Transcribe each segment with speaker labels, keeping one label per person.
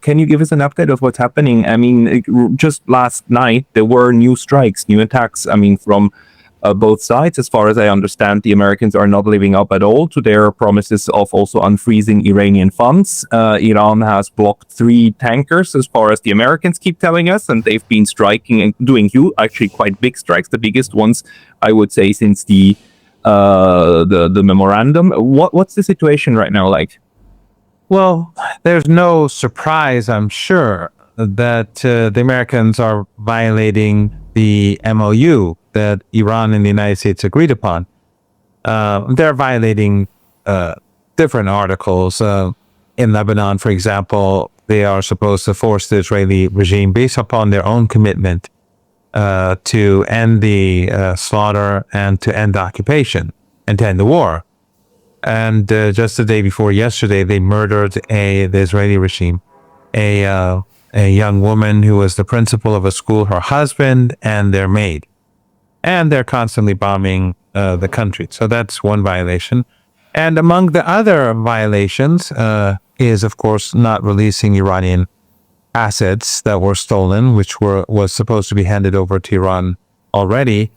Speaker 1: Can you give us an update of what's happening? I mean, just last night, there were new strikes, new attacks, I mean, from both sides. As far as I understand, the Americans are not living up at all to their promises of also unfreezing Iranian funds. Iran has blocked 3 tankers, as far as the Americans keep telling us, and they've been striking and doing actually quite big strikes, the biggest ones, I would say, since the memorandum. What's the situation right now like?
Speaker 2: Well, there's no surprise, I'm sure, that the Americans are violating the MOU that Iran and the United States agreed upon. They're violating different articles. In Lebanon, for example, they are supposed to force the Israeli regime, based upon their own commitment, to end the slaughter and to end the occupation and to end the war. And just the day before yesterday, they murdered the Israeli regime, a young woman who was the principal of a school, her husband, and their maid. And they're constantly bombing the country. So that's one violation. And among the other violations is, of course, not releasing Iranian assets that were stolen, which was supposed to be handed over to Iran already.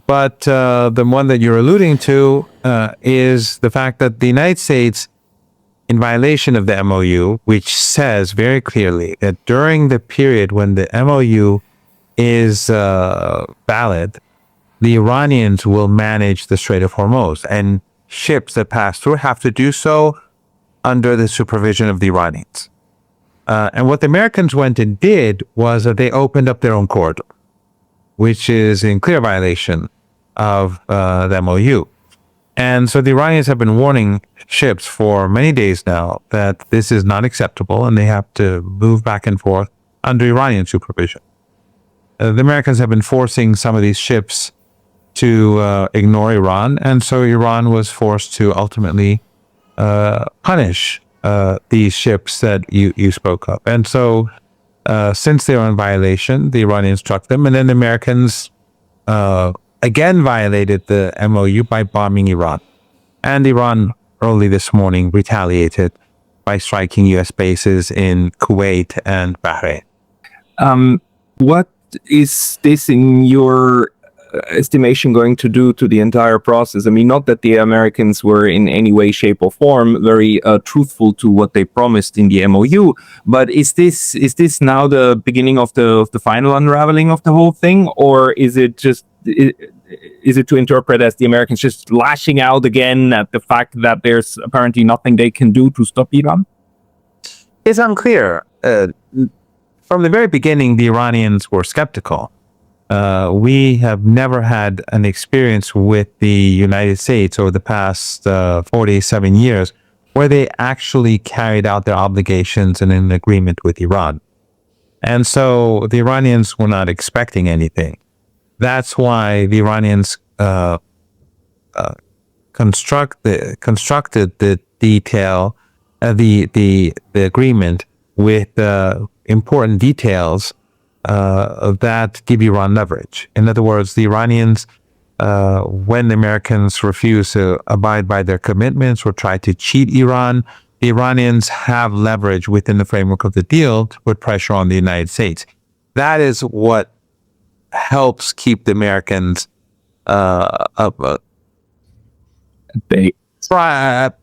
Speaker 2: But the one that you're alluding to is the fact that the United States, in violation of the MOU, which says very clearly that during the period when the MOU is valid, the Iranians will manage the Strait of Hormuz, and ships that pass through have to do so under the supervision of the Iranians. And what the Americans went and did was that they opened up their own corridor, which is in clear violation of the MOU. And so the Iranians have been warning ships for many days now that this is not acceptable and they have to move back and forth under Iranian supervision. The Americans have been forcing some of these ships to ignore Iran, and so Iran was forced to ultimately punish these ships that you spoke of. And so since they were in violation, the Iranians struck them, and then the Americans again violated the MOU by bombing Iran. And Iran early this morning retaliated by striking U.S. bases in Kuwait and Bahrain.
Speaker 1: What is this, in your estimation, going to do to the entire process? I mean, not that the Americans were in any way, shape, or form very truthful to what they promised in the MOU, but is this now the beginning of the final unraveling of the whole thing, or is it just is it to interpret as the Americans just lashing out again at the fact that there's apparently nothing they can do to stop Iran?
Speaker 2: It's unclear. From the very beginning, the Iranians were skeptical. We have never had an experience with the United States over the past 47 years where they actually carried out their obligations in an agreement with Iran. And so the Iranians were not expecting anything. That's why the Iranians constructed the detail, the agreement with important details that give Iran leverage. In other words, the Iranians, when the Americans refuse to abide by their commitments or try to cheat Iran, the Iranians have leverage within the framework of the deal to put pressure on the United States. That is what helps keep the Americans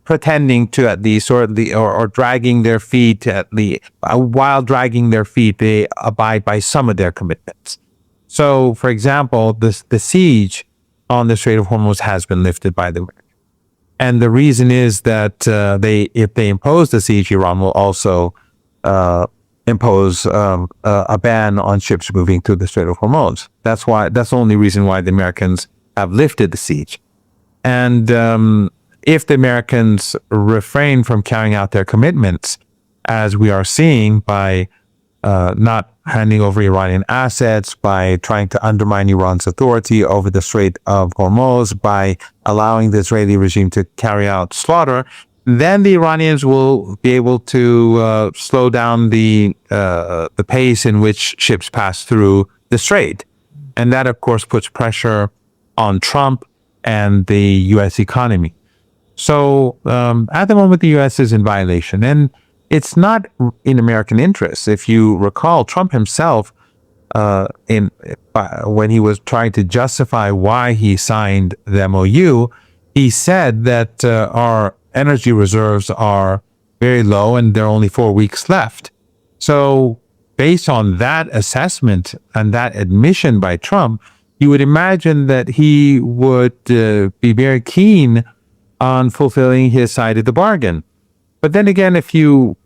Speaker 2: pretending to at least, or dragging their feet at least. While dragging their feet, they abide by some of their commitments. So, for example, the siege on the Strait of Hormuz has been lifted by the Americans. And the reason is that if they impose the siege, Iran will also impose a ban on ships moving through the Strait of Hormuz. That's the only reason why the Americans have lifted the siege. And if the Americans refrain from carrying out their commitments, as we are seeing by not handing over Iranian assets, by trying to undermine Iran's authority over the Strait of Hormuz, by allowing the Israeli regime to carry out slaughter, then the Iranians will be able to slow down the pace in which ships pass through the strait. And that, of course, puts pressure on Trump and the U.S. economy. So at the moment, the U.S. is in violation. And it's not in American interests. If you recall, Trump himself, when he was trying to justify why he signed the MOU, he said that our energy reserves are very low and there are only 4 weeks left. So, based on that assessment and that admission by Trump, you would imagine that he would be very keen on fulfilling his side of the bargain. But then again, if you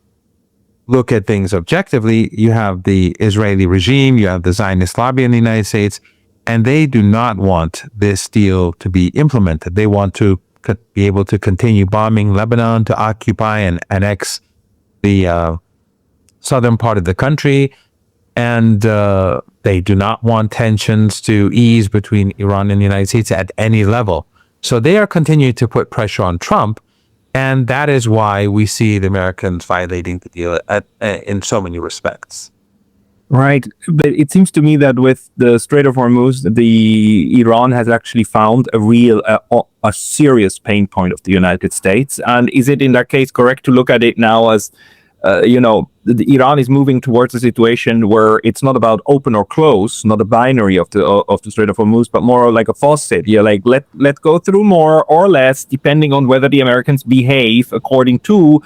Speaker 2: look at things objectively, you have the Israeli regime, you have the Zionist lobby in the United States, and they do not want this deal to be implemented. They want to be able to continue bombing Lebanon, to occupy and annex the southern part of the country, and they do not want tensions to ease between Iran and the United States at any level. So they are continuing to put pressure on Trump, and that is why we see the Americans violating the deal in so many respects.
Speaker 1: Right, but it seems to me that with the Strait of Hormuz, the Iran has actually found a serious pain point of the United States. And is it in that case correct to look at it now as, Iran is moving towards a situation where it's not about open or close, not a binary of the Strait of Hormuz, but more like a faucet. Yeah, like let go through more or less, depending on whether the Americans behave according to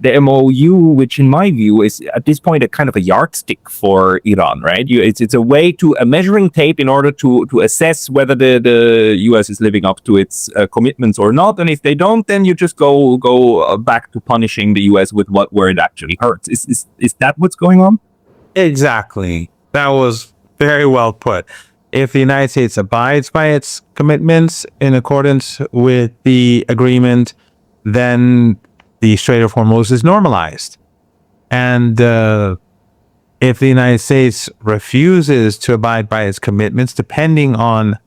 Speaker 1: the MOU, which in my view is at this point a kind of a yardstick for Iran, right? It's a way to a measuring tape in order to assess whether the US is living up to its commitments or not. And if they don't, then you just go back to punishing the US with where it actually hurts. Is that what's going on?
Speaker 2: Exactly. That was very well put. If the United States abides by its commitments in accordance with the agreement, then the Strait of Hormuz is normalized. And if the United States refuses to abide by its commitments, depending on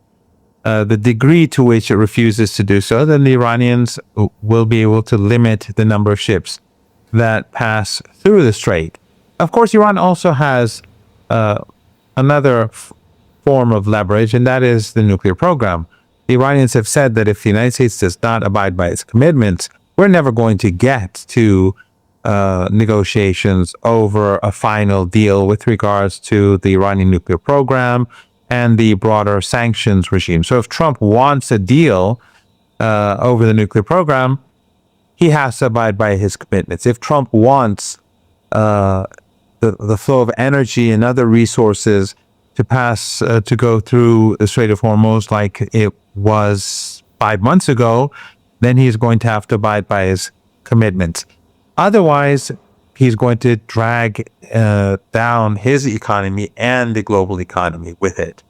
Speaker 2: the degree to which it refuses to do so, then the Iranians will be able to limit the number of ships that pass through the strait. Of course, Iran also has another form of leverage, and that is the nuclear program. The Iranians have said that if the United States does not abide by its commitments, we're never going to get to negotiations over a final deal with regards to the Iranian nuclear program and the broader sanctions regime. So if Trump wants a deal over the nuclear program, he has to abide by his commitments. If Trump wants the flow of energy and other resources to pass, to go through the Strait of Hormuz like it was 5 months ago, then he's going to have to abide by his commitments. Otherwise, he's going to drag down his economy and the global economy with it.